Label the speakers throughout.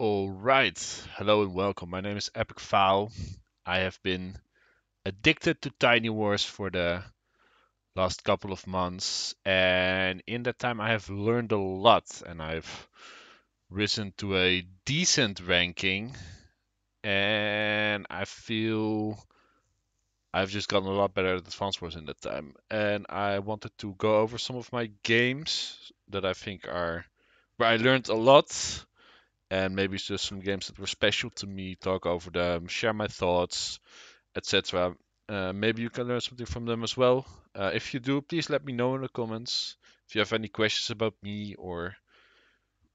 Speaker 1: All right. Hello and welcome. My name is epikfaal. I have been addicted to Tinywars for the last couple of months, and in that time I have learned a lot and I've risen to a decent ranking, and I feel I've just gotten a lot better at Advance Wars in that time. And I wanted to go over some of my games that I think are where I learned a lot and maybe it's just some games that were special to me, talk over them, share my thoughts, etc. Maybe you can learn something from them as well. If you do, please let me know in the comments. If you have any questions about me or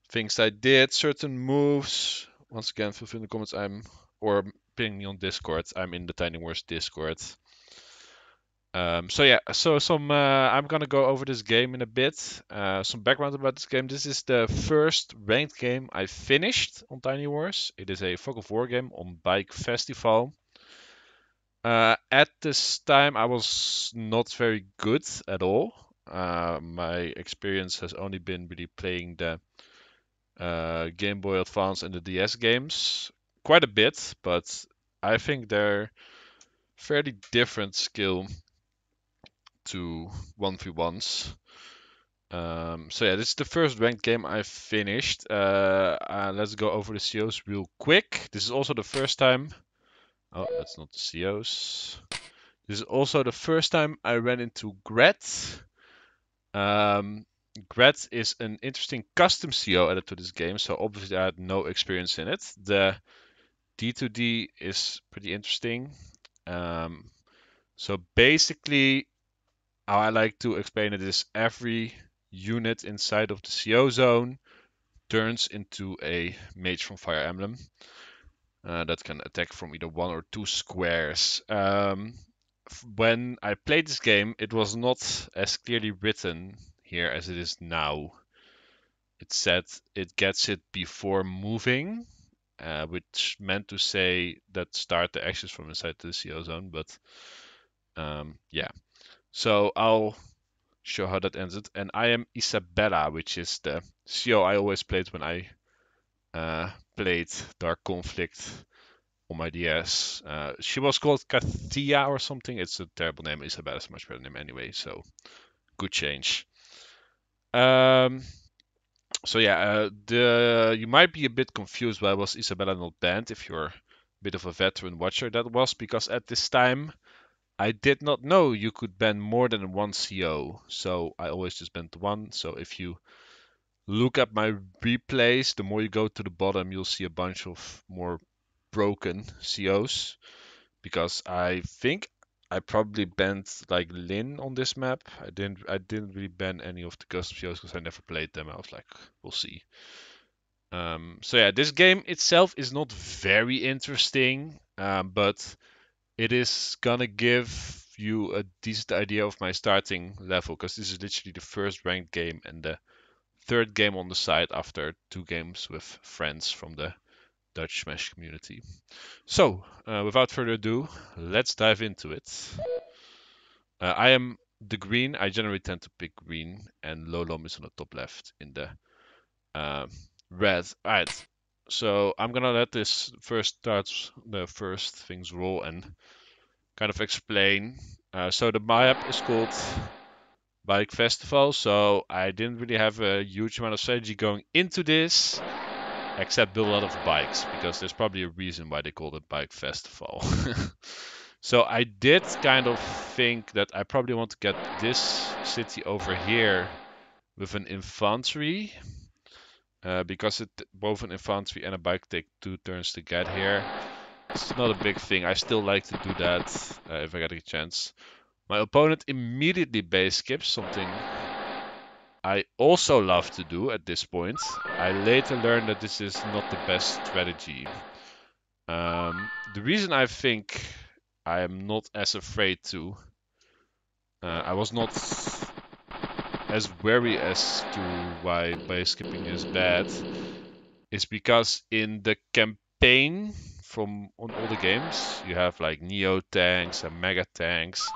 Speaker 1: things I did, certain moves, once again, feel free in the comments. Or ping me on Discord. I'm in the Tiny Wars Discord. So yeah, I'm gonna go over this game in a bit. Some background about this game. This is the first ranked game I finished on Tiny Wars. It is a fog of war game on Bike Festival. At this time, I was not very good at all. My experience has only been really playing the Game Boy Advance and the DS games quite a bit, but I think they're fairly different skill to 1v1s. So yeah, this is the first ranked game I finished. Let's go over the COs real quick. This is also the first time. Oh, that's not the COs. This is also the first time I ran into Gret. Gret is an interesting custom CO added to this game, so obviously I had no experience in it. The D2D is pretty interesting. So basically, how I like to explain it is every unit inside of the CO zone turns into a mage from Fire Emblem that can attack from either one or two squares. When I played this game, it was not as clearly written here as it is now. It said it gets it before moving, which meant to say that start the actions from inside the CO zone, but yeah. So I'll show how that ended. And I am Isabella, which is the CO I always played when I played Dark Conflict on my DS. She was called Katia or something. It's a terrible name. Isabella's a much better name anyway, so good change. Um, so yeah, you might be a bit confused why was Isabella not banned if you're a bit of a veteran watcher. That was because at this time I did not know you could ban more than one CO, so I always just banned one. So if you look at my replays, the more you go to the bottom, you'll see a bunch of more broken COs because I think I probably banned like Lin on this map. I didn't really ban any of the custom COs because I never played them. I was like, we'll see. So yeah, this game itself is not very interesting, but it is gonna give you a decent idea of my starting level because this is literally the first ranked game and the third game on the side after 2 games with friends from the Dutch Smash community. So, without further ado, let's dive into it. I am the green. I generally tend to pick green, and lolom is on the top left in the uh, red. Alright, so I'm gonna let this first start the first things roll and kind of explain. So the map is called Bike Festival, so I didn't really have a huge amount of strategy going into this, except build a lot of bikes, because there's probably a reason why they called it Bike Festival. So I did kind of think that I probably want to get this city over here with an infantry, because both an infantry and a bike take 2 turns to get here. It's not a big thing. I still like to do that if I get a chance. My opponent immediately base skips, something I also love to do at this point. I later learned that this is not the best strategy. The reason I think I am not as afraid to, I was not as wary as to why base skipping is bad, is because in the campaign from on all the games, you have like Neo tanks and Mega tanks,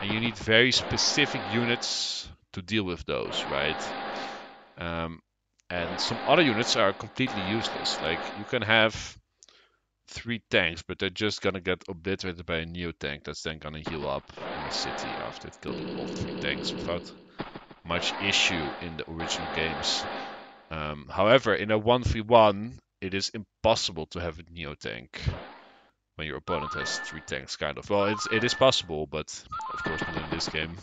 Speaker 1: and you need very specific units to deal with those, right? Um, And some other units are completely useless. Like, you can have 3 tanks, but they're just gonna get obliterated by a neo tank that's then gonna heal up in the city after it killed all 3 tanks without much issue in the original games. However, in a 1v1, it is impossible to have a neo tank when your opponent has 3 tanks, kind of. Well, it is possible, but of course not in this game.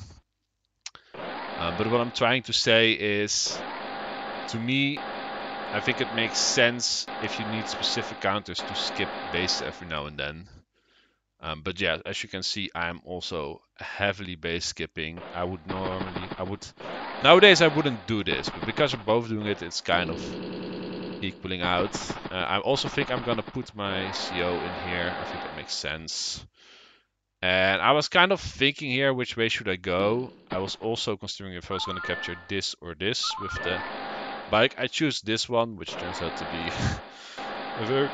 Speaker 1: But what I'm trying to say is, to me, I think it makes sense if you need specific counters to skip base every now and then. But yeah, as you can see, I'm also heavily base skipping. Nowadays I wouldn't do this, but because we're both doing it, it's kind of equaling out. I also think I'm gonna put my CO in here. I think that makes sense. And I was kind of thinking here, which way should I go? I was also considering if I was gonna capture this or this with the bike. I choose this one, which turns out to be a very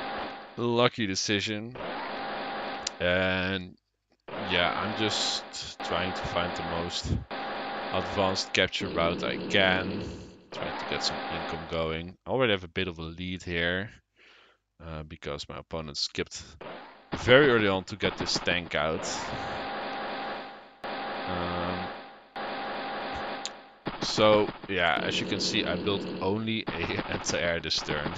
Speaker 1: lucky decision. And yeah, I'm just trying to find the most advanced capture route I can. Trying to get some income going. I already have a bit of a lead here because my opponent skipped very early on to get this tank out. So yeah, as you can see, I built only a anti-air this turn.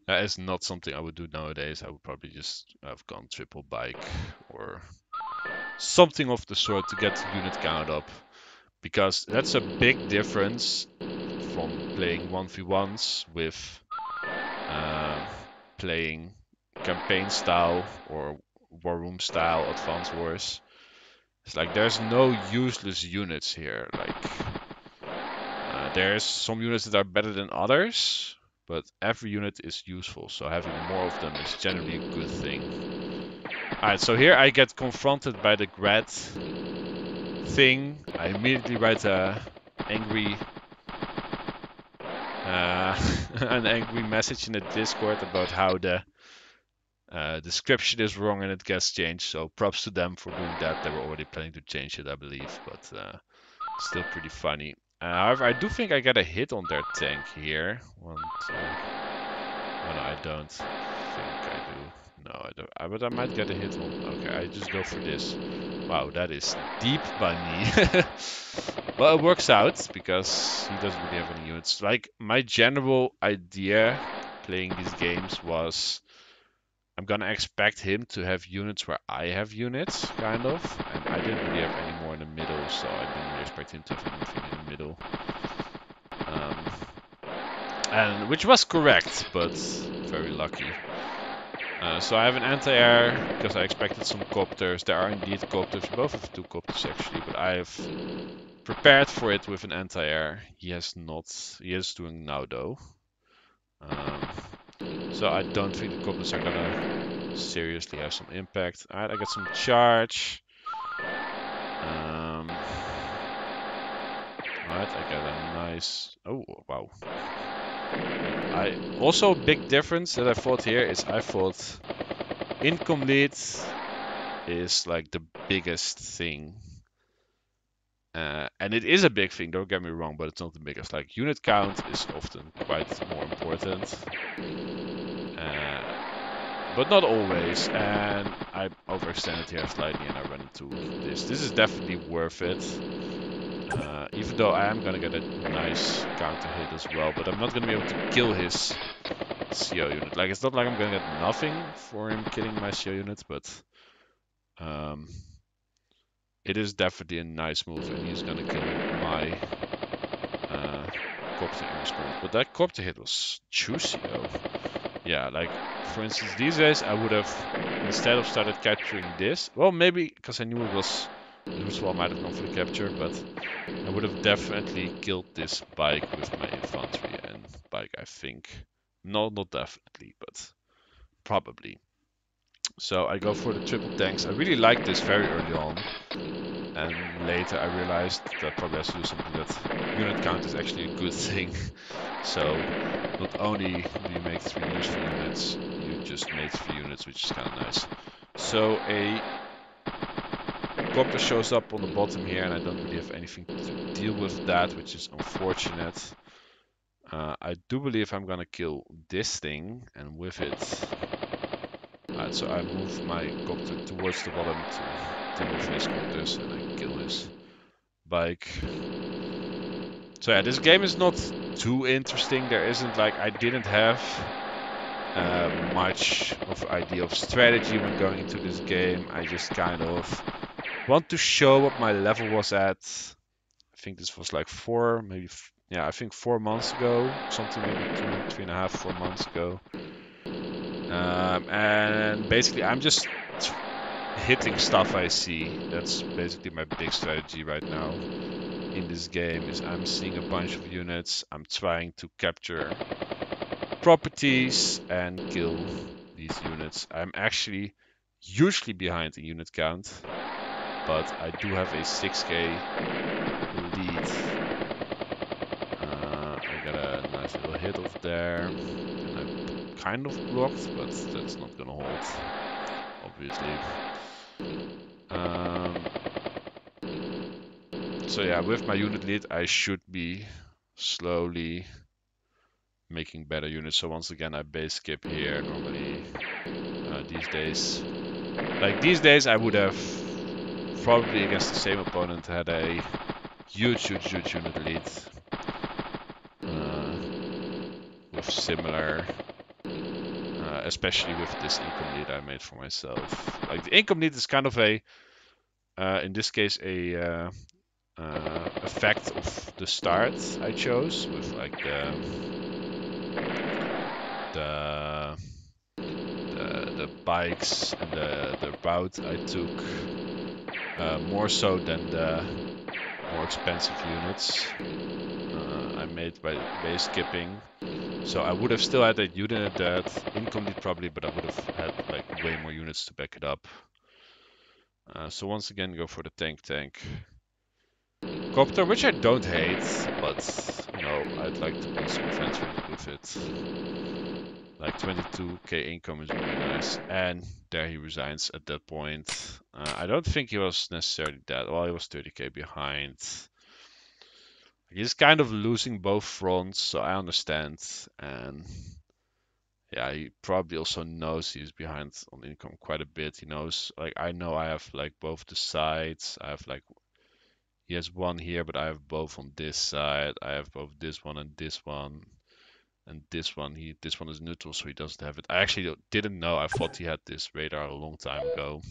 Speaker 1: That is not something I would do nowadays. I would probably just have gone triple bike or something of the sort to get the unit count up, because that's a big difference from playing 1v1s with playing campaign style or war room style advance wars. It's like there's no useless units here. Like there's some units that are better than others, but every unit is useful, so having more of them is generally a good thing. Alright, so here I get confronted by the Grad thing. I immediately write a angry an angry message in the Discord about how the description is wrong and it gets changed. So props to them for doing that. They were already planning to change it, I believe, but still pretty funny. However, I do think I get a hit on their tank here. 1, 2. Oh no, I don't think I do. No, I don't. But I might get a hit on. Okay, I just go for this. Wow, that is deep by me. Well, it works out because he doesn't really have any units. Like, my general idea playing these games was I'm gonna expect him to have units where I have units, kind of. And I didn't really have any more in the middle, so I didn't really expect him to have anything in the middle. And which was correct, but very lucky. So I have an anti-air because I expected some copters. There are indeed copters. We both have 2 copters actually, but I've prepared for it with an anti-air. He has not. He is doing now though. So I don't think the copters are gonna seriously have some impact. Alright, I got some charge. Alright, I got a nice. Oh wow. Also a big difference that I thought here is I thought income lead is like the biggest thing. And it is a big thing, don't get me wrong, but it's not the biggest. Like, unit count is often quite more important. But not always. And I overextended here slightly and I run into this. This is definitely worth it. Even though I am going to get a nice counter hit as well, but I'm not going to be able to kill his CO unit. Like, it's not like I'm going to get nothing for him killing my CO unit, but it is definitely a nice move, and he's going to kill my copter in response. But that copter hit was juicy, though. Yeah, like, for instance, these days I would have, instead of started capturing this, well, maybe because I knew it was losable, I might have gone for the capture, but I would have definitely killed this bike with my infantry and bike, I think. No, not definitely, but probably. So I go for the triple tanks. I really like this very early on. And later I realized that probably has to do something that unit count is actually a good thing. So not only do you make 3 useful units, you just made 3 units, which is kind of nice. So a copter shows up on the bottom here, and I don't really have anything to deal with that, which is unfortunate. I do believe I'm gonna kill this thing, and with it, so I move my copter towards the bottom to deal with his copters, and I kill his bike. So yeah, this game is not too interesting. There isn't like I didn't have much of idea of strategy when going into this game. I just kind of want to show what my level was at. I think this was like yeah, I think 4 months ago, something maybe 3.5, 4 months ago. And basically, I'm just hitting stuff I see. That's basically my big strategy right now in this game. Is I'm seeing a bunch of units. I'm trying to capture properties and kill these units. I'm actually usually behind in unit count, but I do have a 6k lead. I got a nice little hit off there, and I kind of blocked, but that's not gonna hold, obviously. Um, so yeah, with my unit lead, I should be slowly making better units. So once again, I base skip here. Normally, these days, I would have probably against the same opponent had a huge unit lead with similar, especially with this income lead I made for myself. Like the income lead is kind of in this case, a effect of the start I chose with like the the bikes and the route I took, more so than the more expensive units I made by base skipping. So I would have still had that unit that income lead probably, but I would have had like way more units to back it up. So once again, go for the tank copter, which I don't hate, but you know I'd like to build some infantry with it. Like 22k income is really nice, and there he resigns at that point. I don't think he was necessarily that. Well, he was 30k behind. He's kind of losing both fronts, so I understand. And yeah, he probably also knows he's behind on income quite a bit. He knows, like, I know I have like both the sides. I have like, he has one here, but I have both on this side. I have both this one and this one. And this one, this one is neutral, so he doesn't have it. I actually didn't know. I thought he had this radar a long time ago.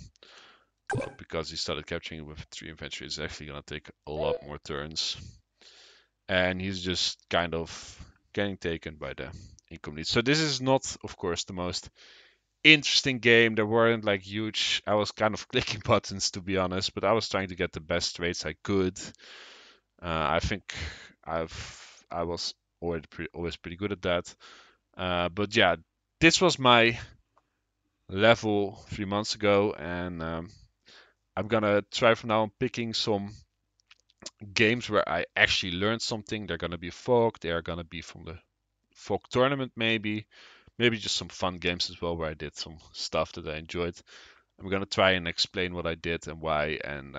Speaker 1: But because he started capturing it with 3 infantry, it's actually gonna take a lot more turns. And he's just kind of getting taken by the income lead. So this is not, of course, the most interesting game. There weren't like huge. I was kind of clicking buttons to be honest, but I was trying to get the best rates I could. I think I was always pretty good at that. But yeah, this was my level 3 months ago, and I'm gonna try from now on picking some games where I actually learned something. They're gonna be folk. They are gonna be from the folk tournament, maybe just some fun games as well where I did some stuff that I enjoyed. I'm gonna try and explain what I did and why, and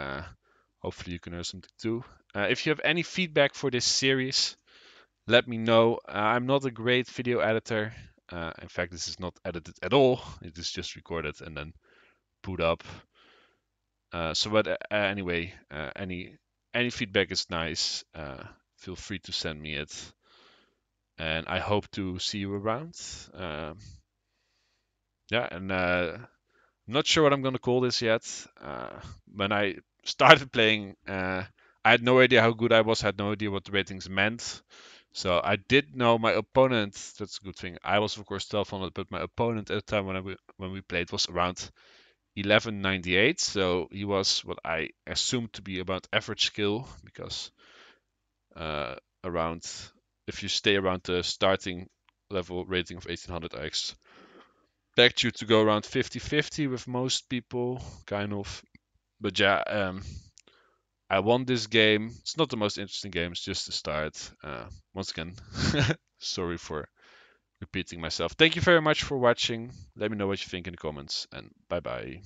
Speaker 1: hopefully you can learn something too. If you have any feedback for this series, let me know. I'm not a great video editor. In fact, this is not edited at all. It is just recorded and then put up. But anyway, any feedback is nice. Feel free to send me it, and I hope to see you around. Yeah, and I'm not sure what I'm gonna call this yet. When I started playing, I had no idea how good I was. I had no idea what the ratings meant. So I did know my opponent. That's a good thing. I was of course 1200, but my opponent at the time when we played was around 1198. So he was what I assumed to be about average skill because around if you stay around the starting level rating of 1800, I expect you to go around 50-50 with most people, kind of. But yeah, I won this game. It's not the most interesting game. It's just the start. Once again, sorry for repeating myself. Thank you very much for watching. Let me know what you think in the comments, and bye bye.